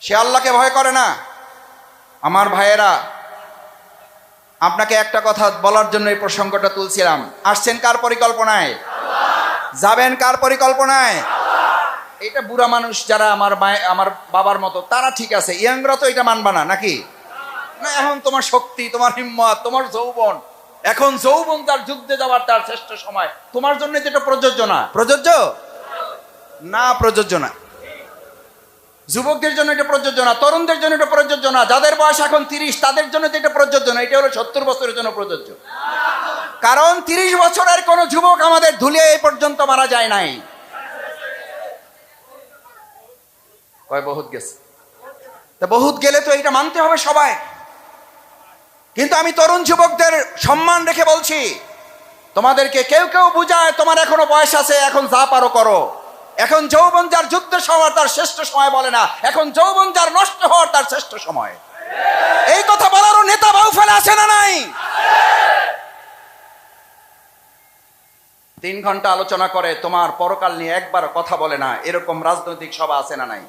সে আল্লাহকে ভয় করে না। আমার ভাইয়েরা, আপনাকে একটা কথা বলার জন্য এই প্রসঙ্গটা তুলছিলাম। আসছেন কার পরিকল্পনায়? যাবেন কার পরিকল্পনায়? এটা বুড়া মানুষ যারা আমার বাবার মতো তারা ঠিক আছে, ইয়াংরা তো এটা মানবা না নাকি? না, এখন তোমার শক্তি, তোমার হিম্মত, তোমার যৌবন, এখন যৌবন তার যুদ্ধে যাওয়ার তার শ্রেষ্ঠ সময়। তোমার জন্য যেটা প্রযোজ্য না, প্রযোজ্য না, প্রযোজ্য না। যুবকদের জন্য এটা প্রযোজ্য না, তরুণদের জন্য এটা প্রযোজ্য না, যাদের বয়স এখন 30 তাদের জন্য এটা প্রযোজ্য না। এটা হলো 70 বছরের জন্য প্রযোজ্য। কারণ 30 বছরের কোন যুবক আমাদের ধুলিয়ে এই পর্যন্ত মারা যায় নাই। কয় বহুত গেছে, তা বহুত গেলে তো এটা মানতে হবে সবাই। কিন্তু আমি তরুণ যুবকদের সম্মান রেখে বলছি, তোমাদেরকে কেউ কেউ বুঝায় তোমার এখনো বয়স আছে, এখন যা পারো করো। এখন যৌবন যার যুদ্ধ হওয়ার তার শ্রেষ্ঠ সময় বলে না, এখন যৌবন যার নষ্ট হওয়ার তার শ্রেষ্ঠ সময়। এই কথা বলারও নেতা বাউ ফেলে আছে না নাই? 3 ঘন্টা আলোচনা করে তোমার পরকাল নিয়ে একবার কথা বলে না, এরকম রাজনৈতিক সভা আছে না নাই?